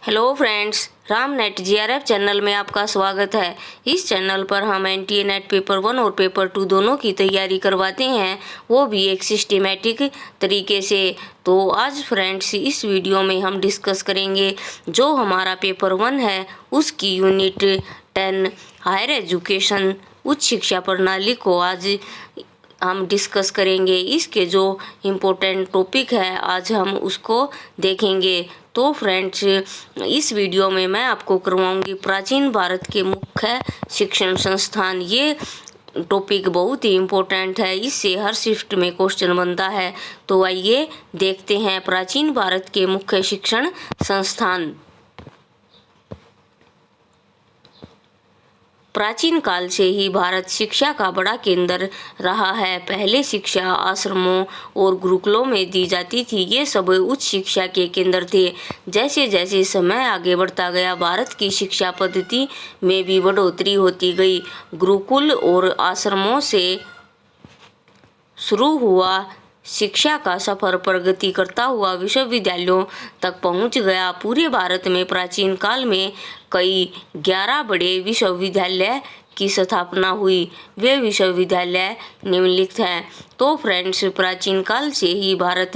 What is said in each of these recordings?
Hello friends, Ram net GRF channel में आपका स्वागत है। इस चैनल पर हम एनटीए नेट पेपर 1 और पेपर 2 दोनों की तैयारी करवाते हैं, वो भी एक सिस्टेमेटिक तरीके से। तो आज फ्रेंड्स इस वीडियो में हम डिस्कस करेंगे जो हमारा पेपर 1 है उसकी यूनिट 10 हायर एजुकेशन उच्च शिक्षा प्रणाली को आज हम डिस्कस करेंगे। इसके जो इम्पोर्टेंट टॉपिक है आज हम उसको देखेंगे। तो फ्रेंड्स इस वीडियो में मैं आपको करवाऊंगी प्राचीन भारत के मुख्य शिक्षण संस्थान। ये टॉपिक बहुत ही इम्पोर्टेंट है, इससे हर शिफ्ट में क्वेश्चन बनता है। तो आइए देखते हैं प्राचीन भारत के मुख्य शिक्षण संस्थान। प्राचीन काल से ही भारत शिक्षा का बड़ा केंद्र रहा है। पहले शिक्षा आश्रमों और गुरुकुलों में दी जाती थी। ये सब उच्च शिक्षा के केंद्र थे। जैसे जैसे समय आगे बढ़ता गया भारत की शिक्षा पद्धति में भी बढ़ोतरी होती गई। गुरुकुल और आश्रमों से शुरू हुआ शिक्षा का सफर प्रगति करता हुआ विश्वविद्यालयों तक पहुंच गया। पूरे भारत में प्राचीन काल में कई 11 बड़े विश्वविद्यालय की स्थापना हुई। वे विश्वविद्यालय निम्नलिखित हैं। तो फ्रेंड्स प्राचीन काल से ही भारत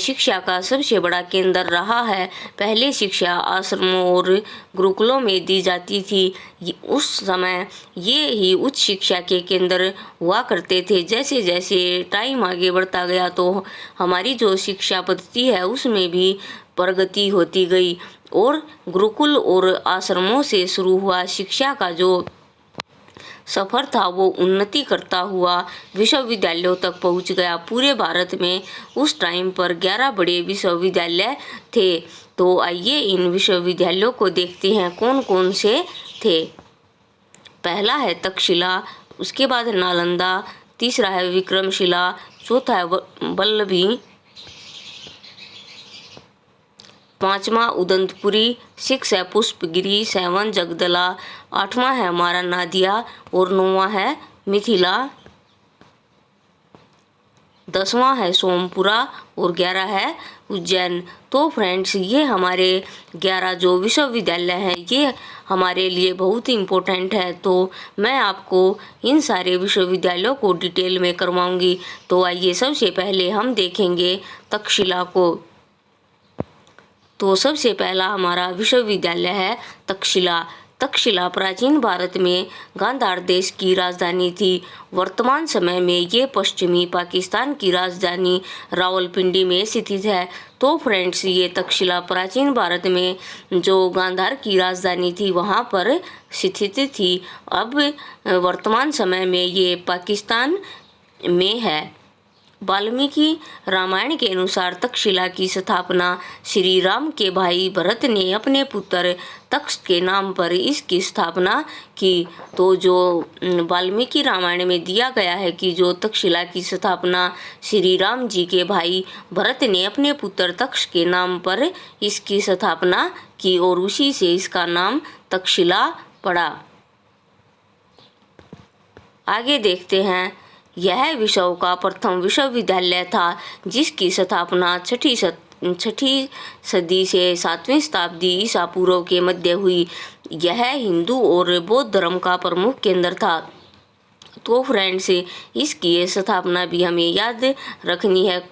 शिक्षा का सबसे बड़ा केंद्र रहा है। पहले शिक्षा आश्रमों और गुरुकुलों में दी जाती थी। उस समय ये ही उच्च शिक्षा के केंद्र हुआ करते थे। जैसे जैसे टाइम आगे बढ़ता गया तो हमारी जो शिक्षा पद्धति है उसमें भी प्रगति होती गई और गुरुकुल और आश्रमों से शुरू हुआ शिक्षा का जो सफर था वो उन्नति करता हुआ विश्वविद्यालयों तक पहुंच गया। पूरे भारत में उस टाइम पर 11 बड़े विश्वविद्यालय थे। तो आइए इन विश्वविद्यालयों को देखते हैं कौन कौन से थे। पहला है तक्षशिला, उसके बाद नालंदा, तीसरा है विक्रमशिला, चौथा है वल्लभी, पांचवा उदंतपुरी, 6 है पुष्पगिरी, 7 जगदला, 8वां है हमारा नादिया और 9वां है मिथिला, 10वां है सोमपुरा और 11 है उज्जैन। तो फ्रेंड्स ये हमारे 11 जो विश्वविद्यालय हैं ये हमारे लिए बहुत ही इम्पोर्टेंट है। तो मैं आपको इन सारे विश्वविद्यालयों को डिटेल में करवाऊंगी। तो आइए सबसे पहले हम देखेंगे तक्षशिला को। तो सबसे पहला हमारा विश्वविद्यालय है तक्षशिला। तक्षशिला प्राचीन भारत में गांधार देश की राजधानी थी। वर्तमान समय में ये पश्चिमी पाकिस्तान की राजधानी रावलपिंडी में स्थित है। तो फ्रेंड्स ये तक्षशिला प्राचीन भारत में जो गांधार की राजधानी थी वहाँ पर स्थित थी। अब वर्तमान समय में ये पाकिस्तान में है। वाल्मीकि रामायण के अनुसार तक्षशिला की स्थापना श्री राम के भाई भरत ने अपने पुत्र तक्ष के नाम पर इसकी स्थापना की। तो जो वाल्मीकि रामायण में दिया गया है कि जो तक्षशिला की स्थापना श्री राम जी के भाई भरत ने अपने पुत्र तक्ष के नाम पर इसकी स्थापना की और उसी से इसका नाम तक्षशिला पड़ा। आगे देखते हैं। यह विश्व का प्रथम विश्वविद्यालय था जिसकी स्थापना छठी सदी से 7वीं शताब्दी ईसा पूर्व के मध्य हुई। यह हिंदू और बौद्ध धर्म का प्रमुख केंद्र था। तो फ्रेंड्स इसकी स्थापना भी हमें याद रखनी है।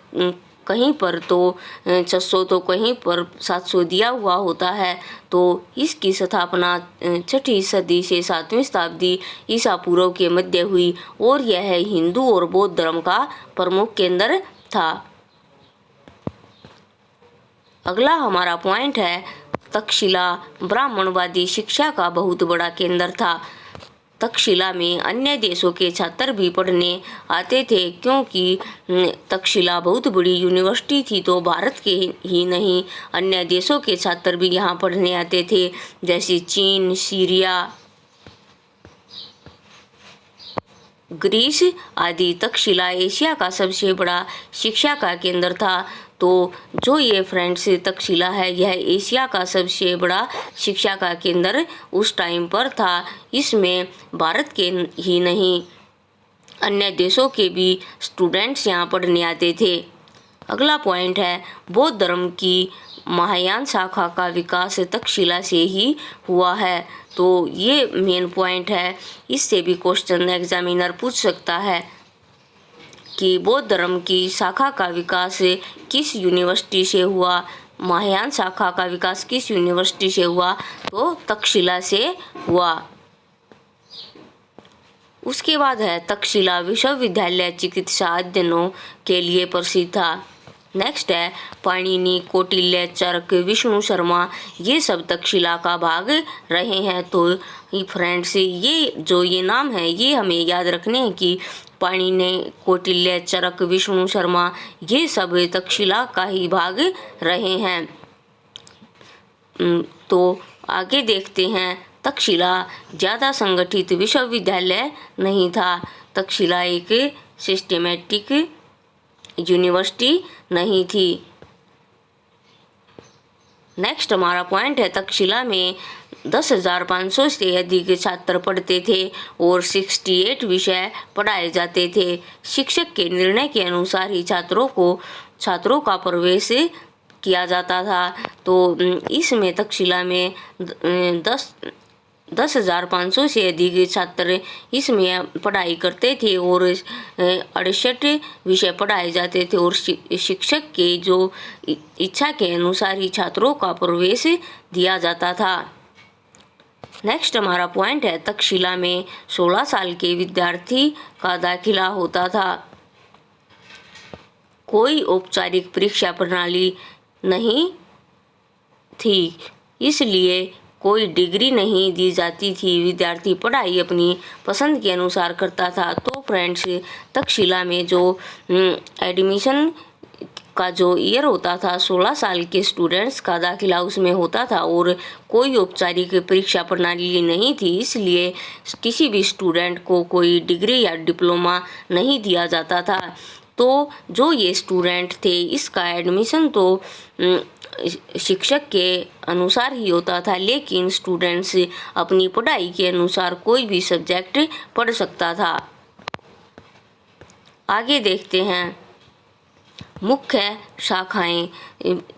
कहीं पर तो 600 तो कहीं पर 700 दिया हुआ होता है। तो इसकी स्थापना छठी सदी से 7वीं शताब्दी ईसा पूर्व के मध्य हुई और यह हिंदू और बौद्ध धर्म का प्रमुख केंद्र था। अगला हमारा पॉइंट है तक्षशिला ब्राह्मणवादी शिक्षा का बहुत बड़ा केंद्र था। तक्षशिला में अन्य देशों के छात्र भी पढ़ने आते थे क्योंकि तक्षशिला बहुत बड़ी यूनिवर्सिटी थी। तो भारत के ही नहीं अन्य देशों के छात्र भी यहाँ पढ़ने आते थे, जैसे चीन, सीरिया, ग्रीस आदि। तक्षशिला एशिया का सबसे बड़ा शिक्षा का केंद्र था। तो जो ये फ्रेंड्स तक्षशिला है यह एशिया का सबसे बड़ा शिक्षा का केंद्र उस टाइम पर था। इसमें भारत के ही नहीं अन्य देशों के भी स्टूडेंट्स यहाँ पढ़ने आते थे। अगला पॉइंट है बौद्ध धर्म की महायान शाखा का विकास तक्षशिला से ही हुआ है। तो ये मेन पॉइंट है। इससे भी क्वेश्चन एग्जामिनर पूछ सकता है कि बौद्ध धर्म की शाखा का विकास किस यूनिवर्सिटी से हुआ। महायान शाखा का विकास किस यूनिवर्सिटी से हुआ, तो तक्षशिला से हुआ। उसके बाद है तक्षशिला विश्वविद्यालय चिकित्सा अध्ययनों के लिए प्रसिद्ध था। नेक्स्ट है पाणिनि, कौटिल्य, चरक, विष्णु शर्मा, ये सब तक्षशिला का भाग रहे हैं। तो फ्रेंड्स ये नाम है ये हमें याद रखने हैं कि पाणिनि, कौटिल्य, चरक, विष्णु शर्मा ये सब तक्षशिला का ही भाग रहे हैं। तो आगे देखते हैं। तक्षशिला ज़्यादा संगठित विश्वविद्यालय नहीं था। तक्षशिला एक सिस्टेमेटिक यूनिवर्सिटी नहीं थी। नेक्स्ट हमारा पॉइंट है तक्षशिला में 10,500 से अधिक छात्र पढ़ते थे और 68 विषय पढ़ाए जाते थे। शिक्षक के निर्णय के अनुसार ही छात्रों का प्रवेश किया जाता था। तो इसमें तक्षशिला में 10,500 से अधिक छात्र इसमें पढ़ाई करते थे और 68 विषय पढ़ाए जाते थे और शिक्षक के जो इच्छा के अनुसार ही छात्रों का प्रवेश दिया जाता था। नेक्स्ट हमारा पॉइंट है तक्षशिला में 16 साल के विद्यार्थी का दाखिला होता था। कोई औपचारिक परीक्षा प्रणाली नहीं थी, इसलिए कोई डिग्री नहीं दी जाती थी। विद्यार्थी पढ़ाई अपनी पसंद के अनुसार करता था। तो फ्रेंड्स तक्षशिला में जो एडमिशन का जो ईयर होता था 16 साल के स्टूडेंट्स का दाखिला उसमें होता था और कोई औपचारिक परीक्षा प्रणाली नहीं थी, इसलिए किसी भी स्टूडेंट को कोई डिग्री या डिप्लोमा नहीं दिया जाता था। तो जो ये स्टूडेंट थे इसका एडमिशन तो शिक्षक के अनुसार ही होता था, लेकिन स्टूडेंट्स अपनी पढ़ाई के अनुसार कोई भी सब्जेक्ट पढ़ सकता था। आगे देखते हैं मुख्य शाखाएं।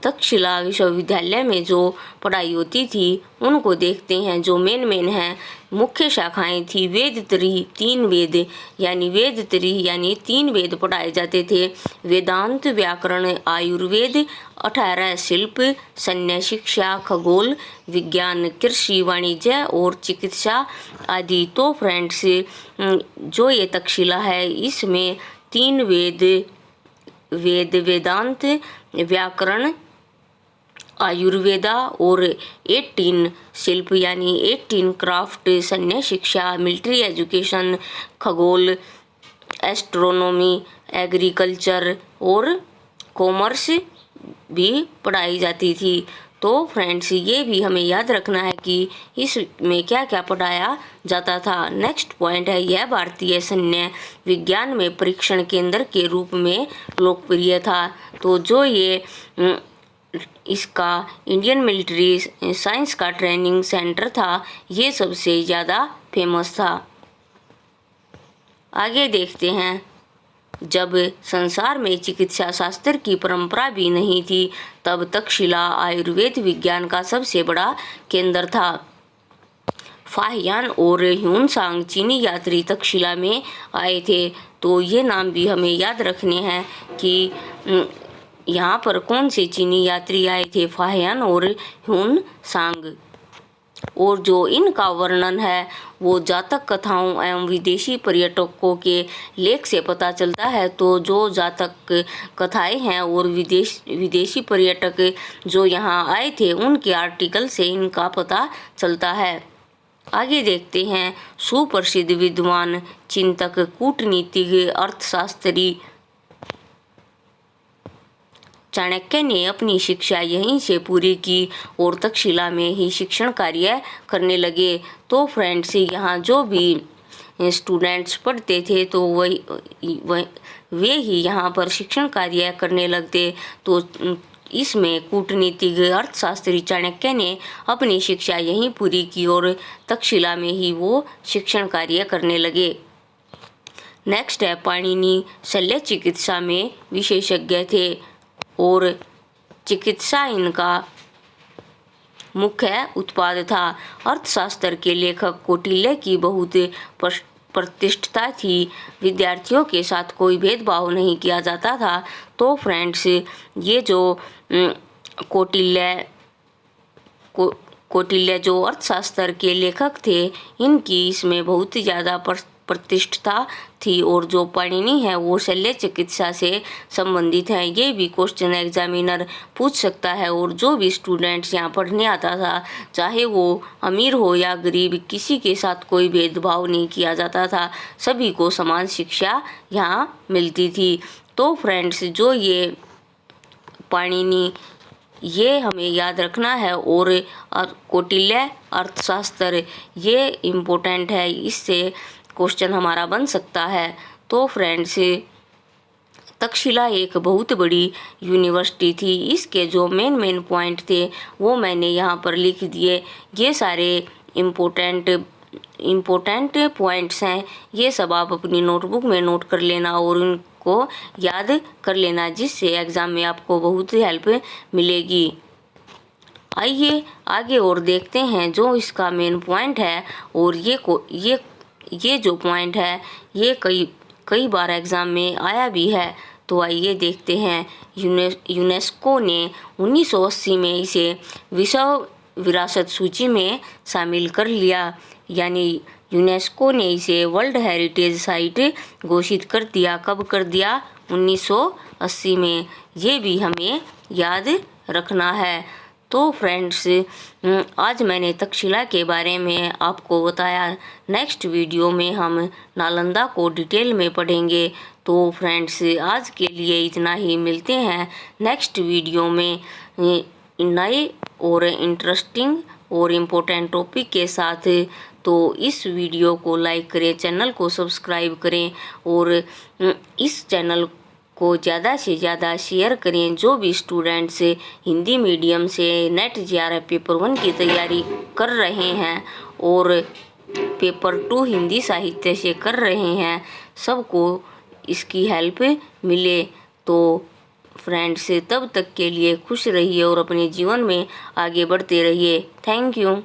तक्षशिला विश्वविद्यालय में जो पढ़ाई होती थी उनको देखते हैं। जो मेन है मुख्य शाखाएं थी वेद त्रयी, 3 वेद वेद त्रयी यानी 3 वेद पढ़ाए जाते थे। वेदांत, व्याकरण, आयुर्वेद, 18 शिल्प, सैन्य शिक्षा, खगोल विज्ञान, कृषि, वाणिज्य और चिकित्सा आदि। तो फ्रेंड्स जो ये तक्षशिला है इसमें 3 वेदांत, व्याकरण, आयुर्वेदा और 18 शिल्प यानी 18 क्राफ्ट, सैन्य शिक्षा, मिलिट्री एजुकेशन, खगोल, एस्ट्रोनॉमी, एग्रीकल्चर और कॉमर्स भी पढ़ाई जाती थी। तो फ्रेंड्स ये भी हमें याद रखना है कि इसमें क्या क्या पढ़ाया जाता था। नेक्स्ट पॉइंट है यह भारतीय सैन्य विज्ञान में परीक्षण केंद्र के रूप में लोकप्रिय था। तो जो ये इसका इंडियन मिलिट्री साइंस का ट्रेनिंग सेंटर था ये सबसे ज़्यादा फेमस था। आगे देखते हैं जब संसार में चिकित्सा शास्त्र की परंपरा भी नहीं थी तब तक्षशिला आयुर्वेद विज्ञान का सबसे बड़ा केंद्र था। फाहियान और ह्यूनसांग चीनी यात्री तक्षशिला में आए थे। तो ये नाम भी हमें याद रखने हैं कि यहाँ पर कौन से चीनी यात्री आए थे, फाहियान और ह्यूनसांग। और जो इनका वर्णन है वो जातक कथाओं एवं विदेशी पर्यटकों के लेख से पता चलता है। तो जो जातक कथाएं हैं और विदेशी पर्यटक जो यहाँ आए थे उनके आर्टिकल से इनका पता चलता है। आगे देखते हैं सुप्रसिद्ध विद्वान, चिंतक, कूटनीतिज्ञ, अर्थशास्त्री चाणक्य ने अपनी शिक्षा यहीं से पूरी की और तक्षशिला में ही शिक्षण कार्य करने लगे। तो फ्रेंड्स यहाँ जो भी स्टूडेंट्स पढ़ते थे तो वे ही यहाँ पर शिक्षण कार्य करने लगते। तो इसमें कूटनीतिज्ञ, अर्थशास्त्री चाणक्य ने अपनी शिक्षा यहीं पूरी की और तक्षशिला में ही वो शिक्षण कार्य करने लगे। नेक्स्ट है पाणिनि शल्य चिकित्सा में विशेषज्ञ थे और चिकित्सा इनका मुख्य उत्पाद था। अर्थशास्त्र के लेखक कौटिल्य की बहुत प्रतिष्ठा थी। विद्यार्थियों के साथ कोई भेदभाव नहीं किया जाता था। तो फ्रेंड्स, ये जो कौटिल्य जो अर्थशास्त्र के लेखक थे, इनकी इसमें बहुत ज़्यादा प्रतिष्ठा थी। और जो पाणिनि है वो शल्य चिकित्सा से संबंधित है। ये भी क्वेश्चन एग्जामिनर पूछ सकता है। और जो भी स्टूडेंट्स यहाँ पढ़ने आता था, चाहे वो अमीर हो या गरीब, किसी के साथ कोई भेदभाव नहीं किया जाता था। सभी को समान शिक्षा यहाँ मिलती थी। तो फ्रेंड्स, जो ये पाणिनि, ये हमें याद रखना है। और कौटिल्य अर्थशास्त्र ये इम्पोर्टेंट है, इससे क्वेश्चन हमारा बन सकता है। तो फ्रेंड्स, तक्षशिला एक बहुत बड़ी यूनिवर्सिटी थी। इसके जो मेन पॉइंट थे वो मैंने यहाँ पर लिख दिए। ये सारे इम्पोर्टेंट पॉइंट्स हैं। ये सब आप अपनी नोटबुक में नोट कर लेना और उनको याद कर लेना, जिससे एग्ज़ाम में आपको बहुत हेल्प मिलेगी। आइए आगे और देखते हैं जो इसका मेन पॉइंट है। और ये जो पॉइंट है ये कई बार एग्ज़ाम में आया भी है। तो आइए देखते हैं। यूनेस्को ने 1980 में इसे विश्व विरासत सूची में शामिल कर लिया। यानी यूनेस्को ने इसे वर्ल्ड हेरिटेज साइट घोषित कर दिया। कब कर दिया? 1980 में। ये भी हमें याद रखना है। तो फ्रेंड्स, आज मैंने तक्षशिला के बारे में आपको बताया। नेक्स्ट वीडियो में हम नालंदा को डिटेल में पढ़ेंगे। तो फ्रेंड्स, आज के लिए इतना ही। मिलते हैं नेक्स्ट वीडियो में नए और इंटरेस्टिंग और इम्पोर्टेंट टॉपिक के साथ। तो इस वीडियो को लाइक करें, चैनल को सब्सक्राइब करें और इस चैनल को ज़्यादा से ज़्यादा शेयर करें। जो भी स्टूडेंट्स हिंदी मीडियम से नेट JRF पेपर 1 की तैयारी कर रहे हैं और पेपर 2 हिंदी साहित्य से कर रहे हैं, सबको इसकी हेल्प मिले। तो फ्रेंड्स, तब तक के लिए खुश रहिए और अपने जीवन में आगे बढ़ते रहिए। Thank you.